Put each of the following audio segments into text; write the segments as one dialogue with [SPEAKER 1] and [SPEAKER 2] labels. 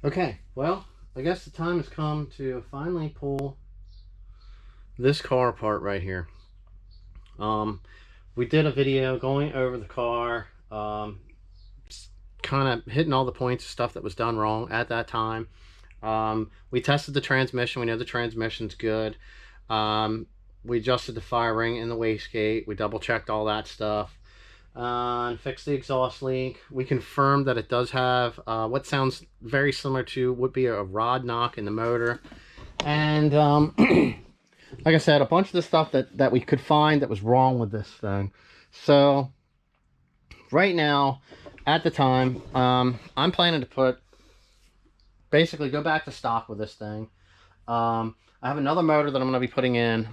[SPEAKER 1] Okay, well, I guess the time has come to finally pull this car apart right here. We did a video going over the car, kind of hitting all the points of stuff that was done wrong at that time. We tested the transmission. We know the transmission's good. We adjusted the fire ring and the wastegate. We double checked all that stuff. And fixed the exhaust leak. We confirmed that it does have what sounds very similar to would be a rod knock in the motor. And like I said, a bunch of the stuff that we could find that was wrong with this thing. So right now, at the time, I'm planning to basically go back to stock with this thing. I have another motor that I'm going to be putting in.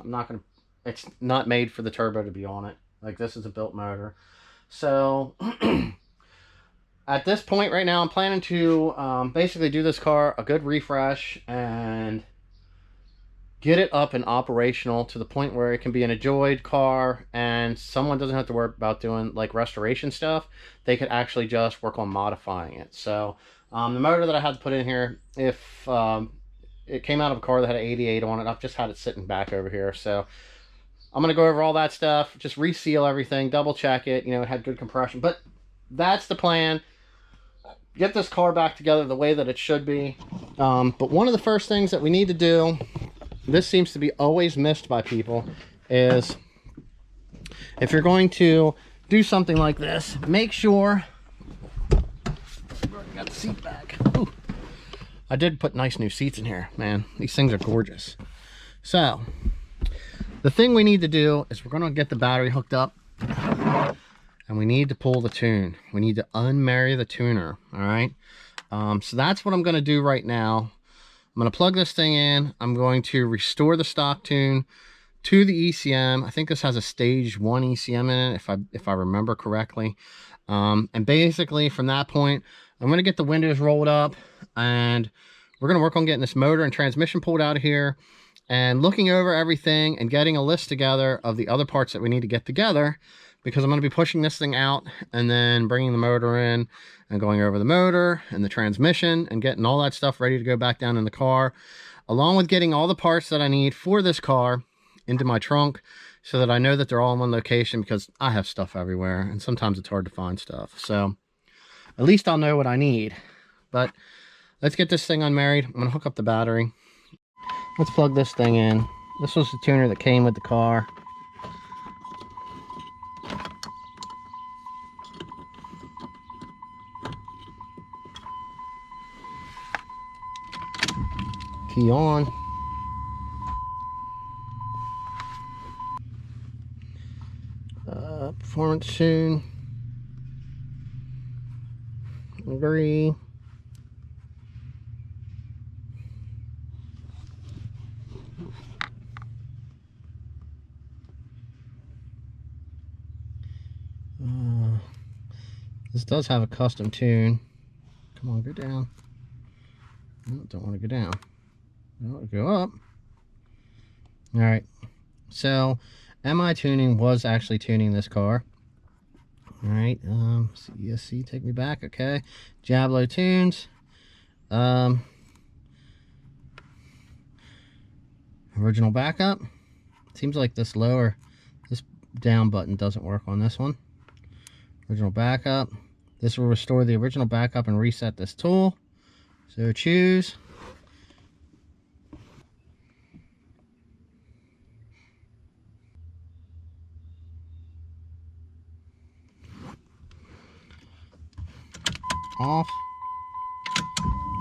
[SPEAKER 1] It's not made for the turbo to be on it. Like, this is a built motor. So at this point right now, I'm planning to basically do this car a good refresh and get it up and operational to the point where it can be an enjoyed car and someone doesn't have to worry about doing like restoration stuff. They could actually just work on modifying it. So the motor that I had to put in here, if it came out of a car that had an 88 on it, I've just had it sitting back over here. So I'm going to go over all that stuff, just reseal everything, double check it, it had good compression. But that's the plan. Get this car back together the way that it should be. But one of the first things that we need to do, this seems to be always missed by people, is if you're going to do something like this, make sure... Got the seat back. Ooh. I did put nice new seats in here, man. These things are gorgeous. So the thing we need to do is we're going to get the battery hooked up and we need to pull the tune. We need to unmarry the tuner. All right. So that's what I'm going to do right now. I'm going to plug this thing in. I'm going to restore the stock tune to the ECM. I think this has a stage 1 ECM in it, if I remember correctly. And basically from that point, I'm going to get the windows rolled up and we're going to work on getting this motor and transmission pulled out of here and looking over everything and getting a list together of the other parts that we need to get together, because I'm going to be pushing this thing out and then bringing the motor in and going over the motor and the transmission and getting all that stuff ready to go back down in the car, along with getting all the parts that I need for this car into my trunk so that I know that they're all in one location, because I have stuff everywhere and sometimes it's hard to find stuff. So at least I'll know what I need. But let's get this thing unmarried. I'm going to hook up the battery. Let's plug this thing in. This was the tuner that came with the car. Key on. Performance tune. Agree. This does have a custom tune. Come on, go down. No, don't want to go down. I want to go up. All right. So, MI Tuning was actually tuning this car. All right. CSC, take me back. Okay. Jablo Tunes. Original backup. Seems like this down button doesn't work on this one. Original backup. This will restore the original backup and reset this tool. So choose. Off.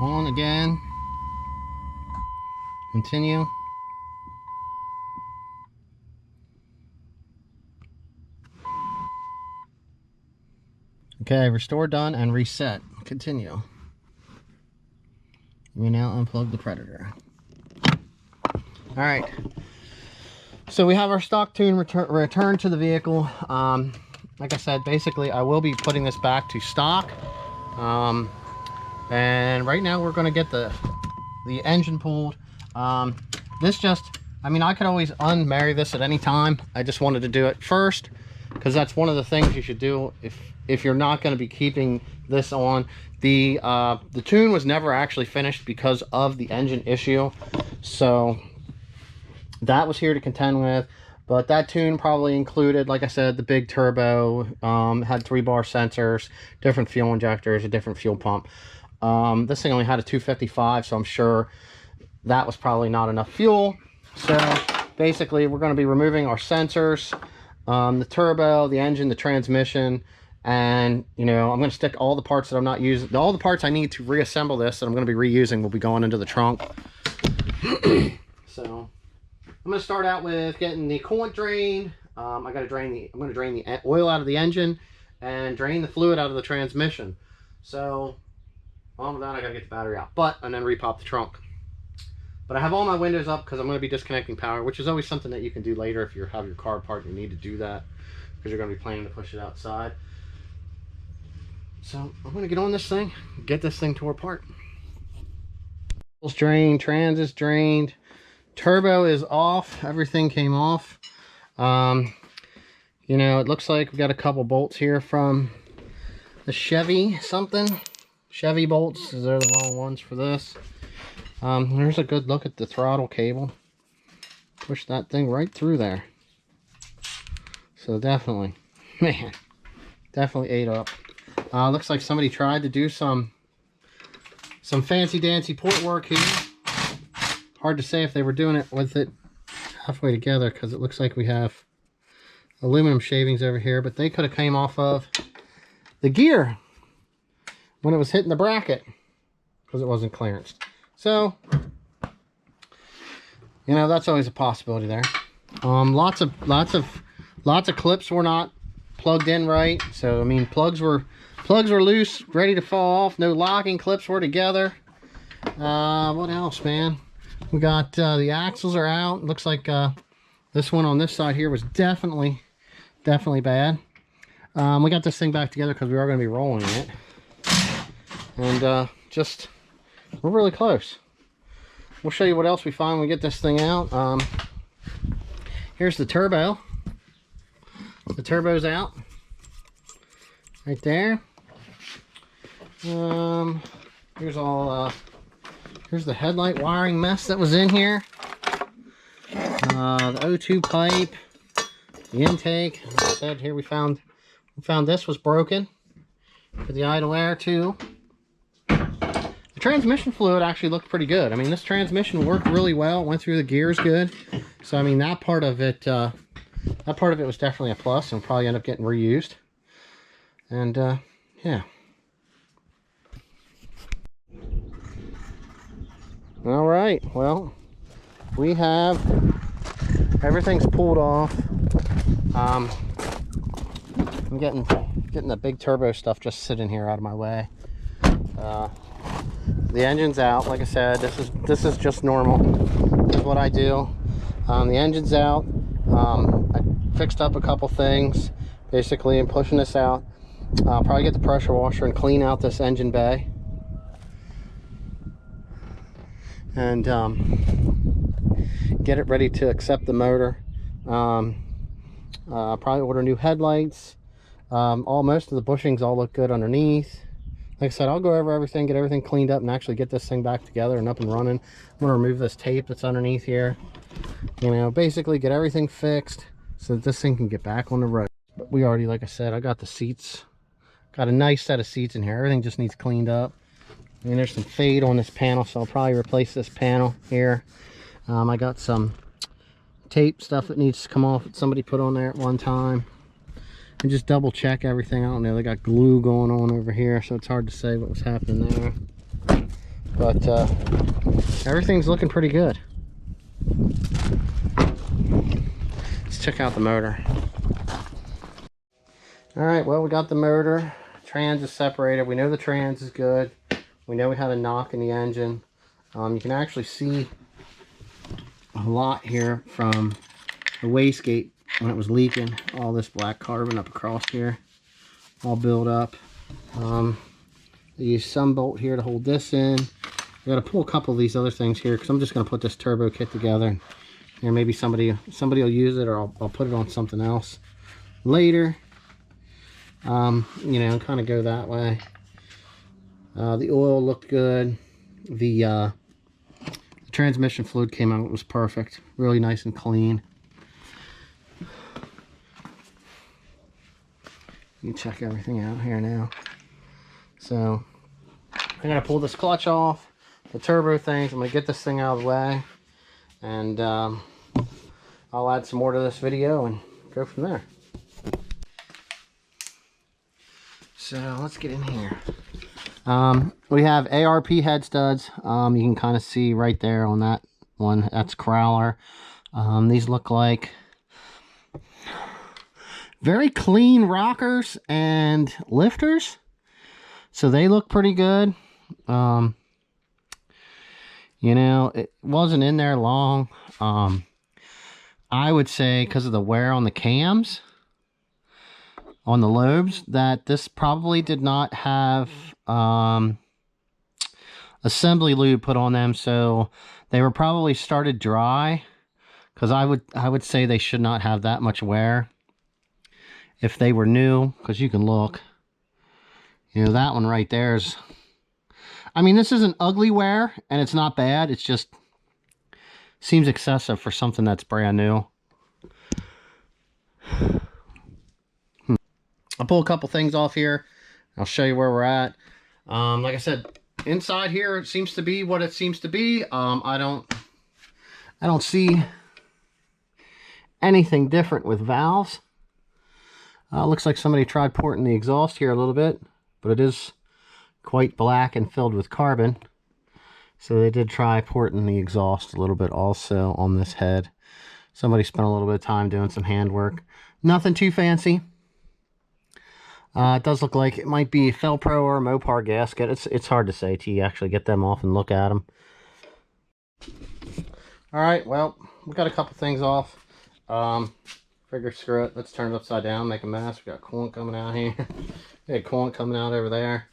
[SPEAKER 1] On again. Continue. Okay, restore done and reset. Continue. We now unplug the Predator. Alright. So we have our stock tune returned to the vehicle. Like I said, basically I will be putting this back to stock. And right now we're going to get the engine pulled. This just, I mean, I could always unmarry this at any time. I just wanted to do it first, because that's one of the things you should do if you're not going to be keeping this on. The tune was never actually finished because of the engine issue, so that was here to contend with. But that tune probably included, like I said, the big turbo, had 3-bar sensors, different fuel injectors, a different fuel pump. This thing only had a 255, so I'm sure that was probably not enough fuel. So basically we're going to be removing our sensors, the turbo, the engine, the transmission, and I'm going to stick all the parts that I'm not using, all the parts I need to reassemble this that I'm going to be reusing will be going into the trunk. So I'm going to start out with getting the coolant drained. I'm going to drain the oil out of the engine and drain the fluid out of the transmission. So along with that, I got to get the battery out, and then repop the trunk. But I have all my windows up because I'm going to be disconnecting power, which is always something that you can do later if you have your car apart and you need to do that, because you're going to be planning to push it outside. So I'm going to get on this thing, get this thing tore apart. Drained, trans is drained, turbo is off, everything came off. It looks like we got a couple bolts here from the Chevy bolts. They're the wrong ones for this. There's a good look at the throttle cable. Push that thing right through there. So definitely, man, definitely ate up. Looks like somebody tried to do some fancy dancy port work here. Hard to say if they were doing it with it halfway together, because it looks like we have aluminum shavings over here, but they could have came off of the gear when it was hitting the bracket, because it wasn't clearanced. So that's always a possibility there. Lots of clips were not plugged in right. So I mean, plugs were loose, ready to fall off. No locking clips were together. What else, man? We got the axles are out. Looks like this one on this side here was definitely bad. We got this thing back together because we are going to be rolling it, and we're really close. We'll show you what else we find when we get this thing out. Here's the turbo. The turbo's out right there. Here's the headlight wiring mess that was in here. The O2 pipe, the intake. Like I said, here we found this was broken for the idle air too. The transmission fluid actually looked pretty good. I mean, this transmission worked really well. It went through the gears good. So I mean, that part of it was definitely a plus, and probably end up getting reused. And yeah. All right, well, we have everything's pulled off. I'm getting the big turbo stuff just sitting here out of my way. The engine's out. Like I said, this is just normal. This is what I do. The engine's out. I fixed up a couple things basically and pushing this out. I'll probably get the pressure washer and clean out this engine bay. And get it ready to accept the motor. Probably order new headlights. Most of the bushings all look good underneath. Like I said, I'll go over everything, get everything cleaned up, and actually get this thing back together and up and running. I'm going to remove this tape that's underneath here. Basically get everything fixed so that this thing can get back on the road. But we already, like I said, I got the seats. Got a nice set of seats in here. Everything just needs cleaned up. I mean, there's some fade on this panel, so I'll probably replace this panel here. I got some tape stuff that needs to come off that somebody put on there at one time. And just double check everything. I don't know, they got glue going on over here, so it's hard to say what was happening there. But everything's looking pretty good. Let's check out the motor. Alright, well, we got the motor. Trans is separated. We know the trans is good. We know we had a knock in the engine. You can actually see a lot here from the wastegate when it was leaking. All this black carbon up across here, all built up. They use some bolt here to hold this in. I got to pull a couple of these other things here because I'm just going to put this turbo kit together. And maybe somebody will use it, or I'll put it on something else later. You know, kind of go that way. The oil looked good. The transmission fluid came out, it was perfect, really nice and clean. You check everything out here now. So I'm gonna pull this clutch off, the turbo things. I'm gonna get this thing out of the way, and I'll add some more to this video and go from there. So let's get in here. We have Arp Head Studs. You can kind of see right there on that one, that's Crowler. These look like very clean rockers and lifters, so they look pretty good. You know, it wasn't in there long. I would say because of the wear on the cams, on the lobes, that this probably did not have assembly lube put on them, so they were probably started dry, because I would say they should not have that much wear if they were new, because you can look, you know, that one right there is, I mean, this isn't ugly wear and it's not bad, it's just seems excessive for something that's brand new. I'll pull a couple things off here. I'll show you where we're at. Like I said, inside here it seems to be what it seems to be. I don't see anything different with valves. Looks like somebody tried porting the exhaust here a little bit, but it is quite black and filled with carbon. So they did try porting the exhaust a little bit also on this head. Somebody spent a little bit of time doing some handwork. Nothing too fancy. It does look like it might be Felpro or a Mopar gasket. It's hard to say till you actually get them off and look at them. Alright, well, we got a couple things off. Figure screw it. Let's turn it upside down, make a mess. We got coolant coming out here. We got coolant coming out over there.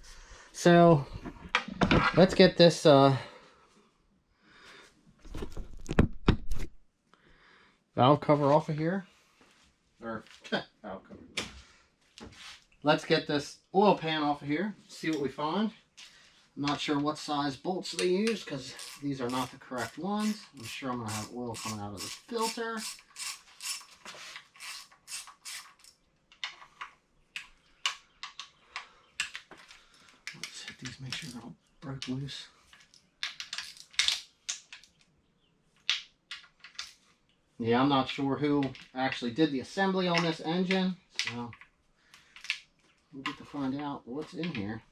[SPEAKER 1] So, let's get this valve cover off of here. Or, valve cover. Let's get this oil pan off of here, see what we find. I'm not sure what size bolts they use because these are not the correct ones. I'm sure I'm going to have oil coming out of this filter. Let's hit these, make sure they're all broke loose. Yeah, I'm not sure who actually did the assembly on this engine, so we'll get to find out what's in here.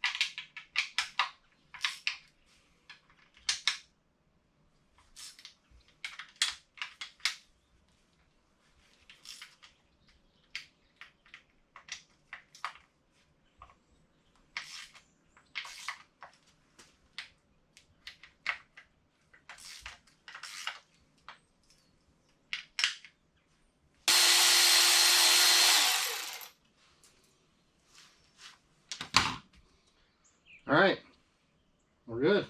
[SPEAKER 1] All right, we're good.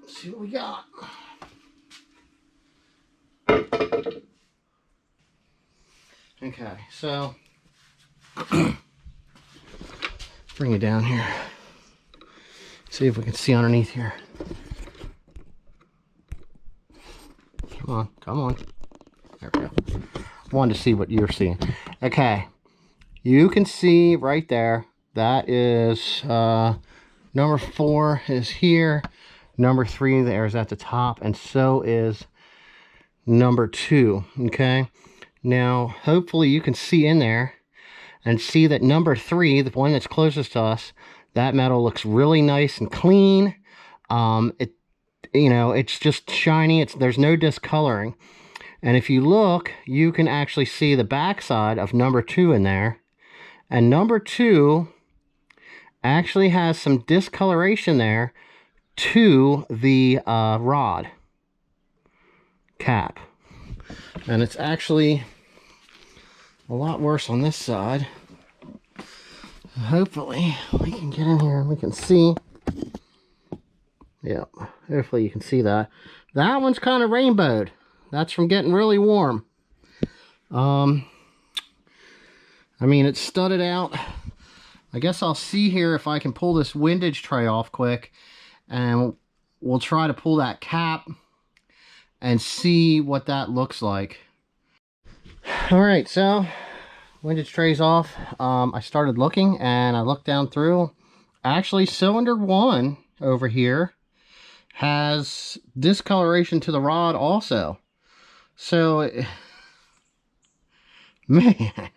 [SPEAKER 1] Let's see what we got. Okay, so bring it down here. See if we can see underneath here. Come on, come on. There we go. Wanted to see what you're seeing. Okay, you can see right there. That is number 4 is here. Number 3 there is at the top, and so is number 2. Okay. Now, hopefully you can see in there and see that number 3, the one that's closest to us, that metal looks really nice and clean. You know, it's just shiny. There's no discoloring. And if you look, you can actually see the backside of number 2 in there. And number 2 actually has some discoloration there to the rod cap. And it's actually a lot worse on this side. Hopefully we can get in here and we can see. Yeah, hopefully you can see that. That one's kind of rainbowed. That's from getting really warm. I mean, it's studded out. I guess I'll see here if I can pull this windage tray off quick, and we'll try to pull that cap and see what that looks like. All right, so windage tray's off. I started looking and I looked down through. Actually, cylinder 1 over here has discoloration to the rod also. So, man,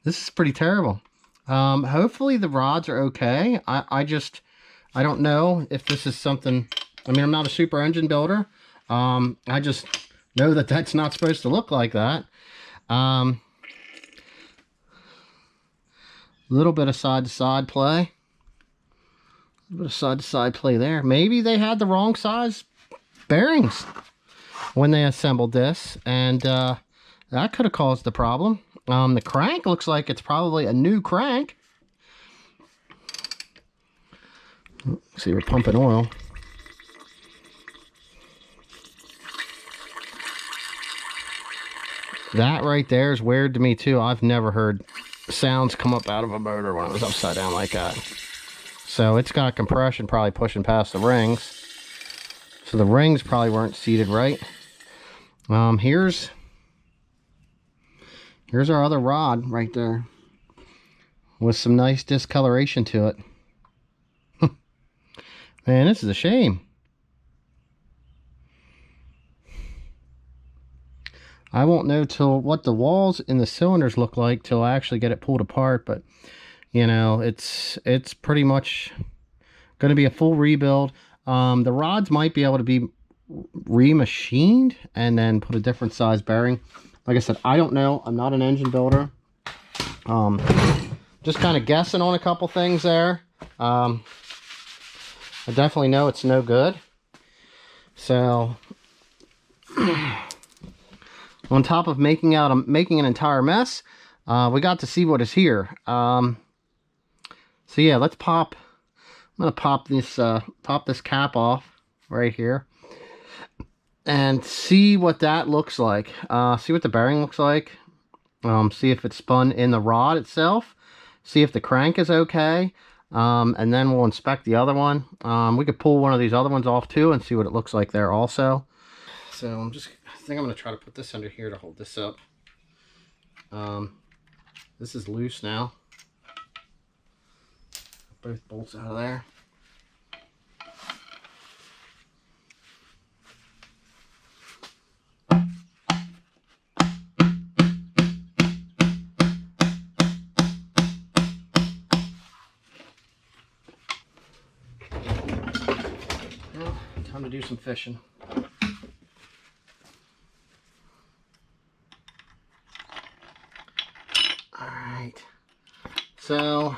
[SPEAKER 1] this is pretty terrible. Hopefully the rods are okay. I don't know if this is something. I mean, I'm not a super engine builder. I just know that that's not supposed to look like that. Little bit of side-to-side play. A little bit of side-to-side play there. Maybe they had the wrong size bearings when they assembled this, and that could have caused the problem. The crank looks like it's probably a new crank. See, we're pumping oil. That right there is weird to me too. I've never heard sounds come up out of a motor when it was upside down like that. So it's got compression probably pushing past the rings. So the rings probably weren't seated right. Here's our other rod right there with some nice discoloration to it. Man, this is a shame. I won't know till what the walls in the cylinders look like till I actually get it pulled apart, but you know, it's pretty much going to be a full rebuild. The rods might be able to be remachined and then put a different size bearing. Like I said, I don't know. I'm not an engine builder. Just kind of guessing on a couple things there. I definitely know it's no good. So on top of making an entire mess, we got to see what is here. So yeah, let's pop. I'm gonna pop this cap off right here and see what that looks like. See what the bearing looks like. See if it's spun in the rod itself. See if the crank is okay. And then we'll inspect the other one. We could pull one of these other ones off too and see what it looks like there also. So I think I'm going to try to put this under here to hold this up. This is loose now. Both bolts out of there. Well, time to do some fishing. So,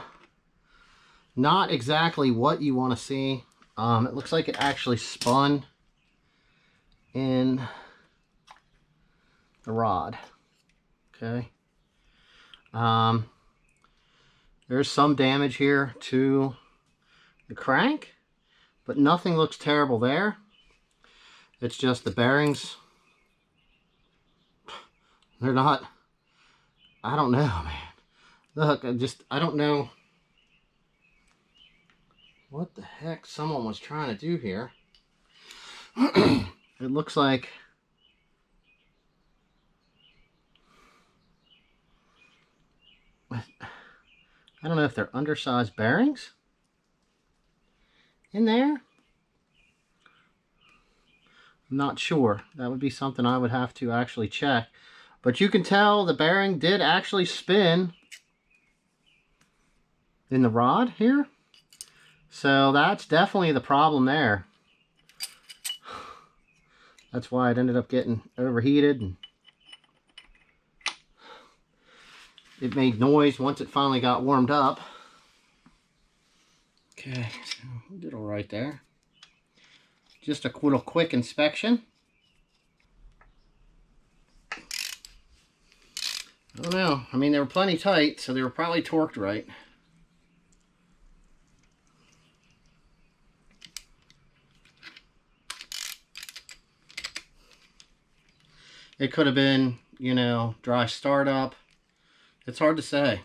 [SPEAKER 1] not exactly what you want to see. It looks like it actually spun in the rod. Okay. There's some damage here to the crank, but nothing looks terrible there. It's just the bearings. They're not, I don't know, man. Look, I don't know what the heck someone was trying to do here. It looks like I don't know if they're undersized bearings in there. I'm not sure. That would be something I would have to actually check. But you can tell the bearing did actually spin in the rod here. So that's definitely the problem there. That's why it ended up getting overheated. And it made noise once it finally got warmed up. Okay, so we did all right there. Just a little quick inspection. don't know. I mean, they were plenty tight, so they were probably torqued right. It could have been, you know, dry startup. It's hard to say.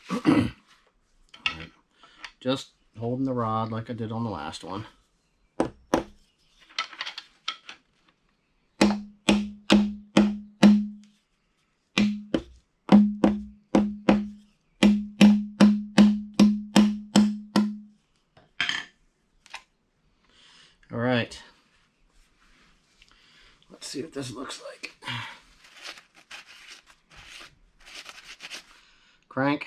[SPEAKER 1] Okay. Right. Just holding the rod like I did on the last one. All right, let's see what this looks like. Crank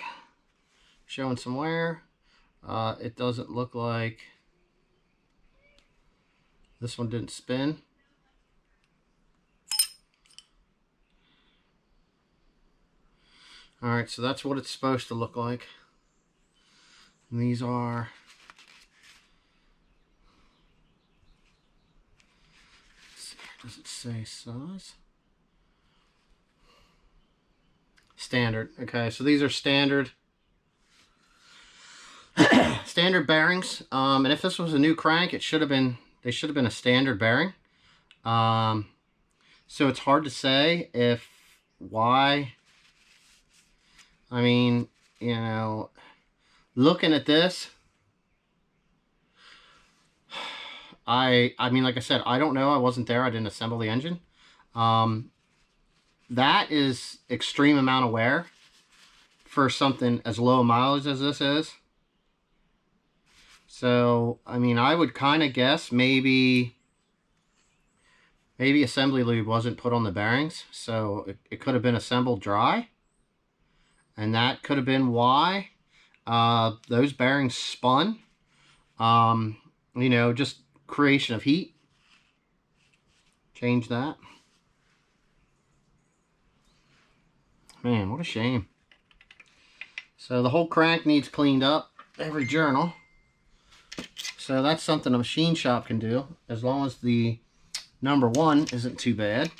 [SPEAKER 1] showing some wear. It doesn't look like this one didn't spin. All right, so that's what it's supposed to look like. And these are does it say size? Standard. Okay, so these are standard standard bearings. And if this was a new crank, they should have been a standard bearing. So it's hard to say why. I mean, you know, looking at this, I mean, like I said, I don't know. I wasn't there. I didn't assemble the engine. That is extreme amount of wear for something as low mileage as this is. So, I mean, I would kind of guess maybe assembly lube wasn't put on the bearings. So it could have been assembled dry. And that could have been why those bearings spun. You know, just creation of heat. Change that. Man, what a shame. So the whole crank needs cleaned up. Every journal. So that's something a machine shop can do, as long as the number one isn't too bad.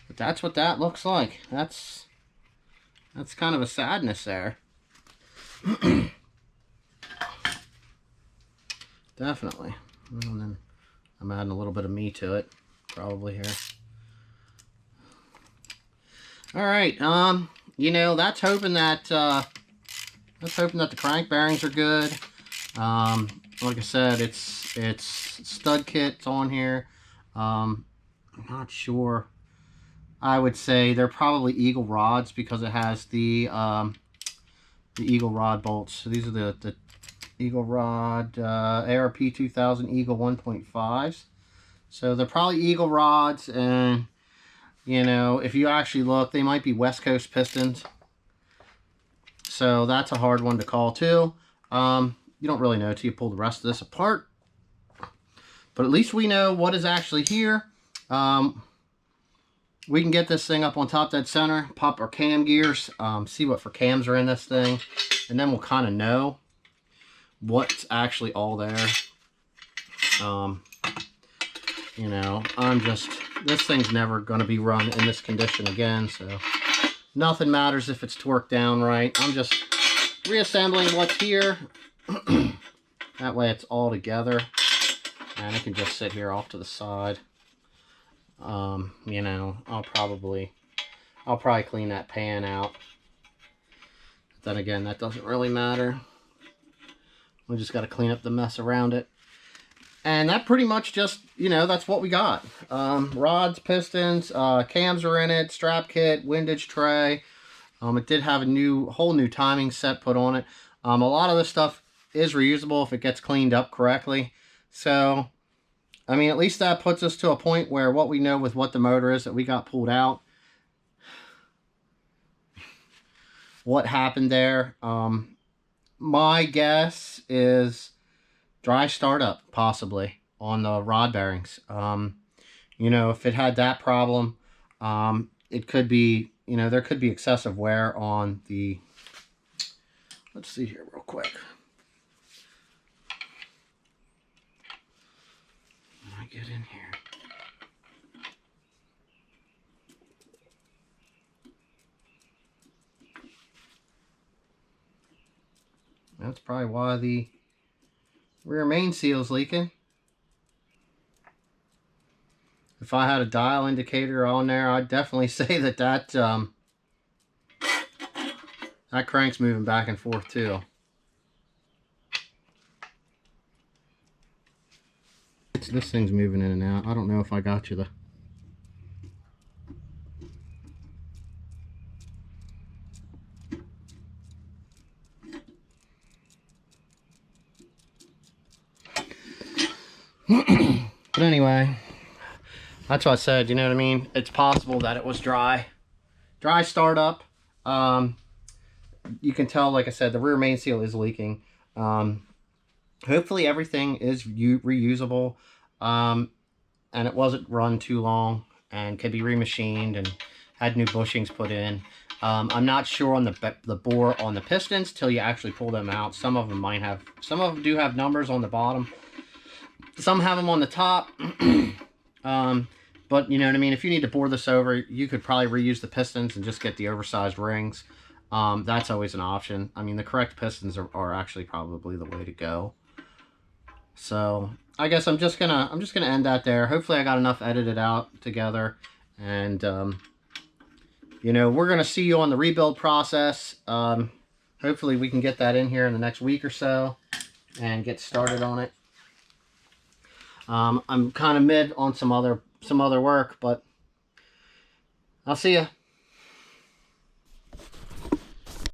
[SPEAKER 1] But that's what that looks like. That's kind of a sadness there. Definitely. And then I'm adding a little bit of me to it, probably here. All right. You know, that's hoping that the crank bearings are good. Like I said, it's stud kits on here. I'm not sure. I would say they're probably Eagle rods because it has the Eagle rod bolts. So these are the Eagle rod ARP 2000 Eagle 1.5s. So they're probably Eagle rods, and you know, if you actually look, they might be West Coast pistons. So that's a hard one to call too. You don't really know till you pull the rest of this apart. But at least we know what is actually here. We can get this thing up on top dead center, pop our cam gears, see what for cams are in this thing, and then we'll kind of know what's actually all there. You know, this thing's never going to be run in this condition again, so nothing matters if it's torqued down right. I'm just reassembling what's here. That way it's all together, and it can just sit here off to the side. You know, I'll probably clean that pan out. But then again, that doesn't really matter. We just got to clean up the mess around it. And that pretty much just, you know, that's what we got. Rods, pistons, cams are in it, strap kit, windage tray. It did have a whole new timing set put on it. A lot of this stuff is reusable if it gets cleaned up correctly. So, I mean, at least that puts us to a point where what we know with what the motor is that we got pulled out. What happened there? My guess is dry startup, possibly, on the rod bearings. You know, if it had that problem, it could be you know, there could be excessive wear on the, let's see here real quick. When I get in here. That's probably why the rear main seal is leaking. If I had a dial indicator on there, I'd definitely say that that crank's moving back and forth too. This thing's moving in and out. I don't know if I got you the... But anyway, that's what I said, you know what I mean? It's possible that it was dry. Dry startup. You can tell, like I said, the rear main seal is leaking. Hopefully everything is reusable. And it wasn't run too long and could be remachined and had new bushings put in. I'm not sure on the bore on the pistons till you actually pull them out. Some of them might have, some of them do have numbers on the bottom. Some have them on the top. But you know what I mean? If you need to bore this over, you could probably reuse the pistons and just get the oversized rings. That's always an option. I mean, the correct pistons are actually probably the way to go. So I guess I'm just gonna end that there. Hopefully I got enough edited out together, and you know, we're gonna see you on the rebuild process. Hopefully we can get that in here in the next week or so and get started on it. I'm kind of mid on some other work, but I'll see you.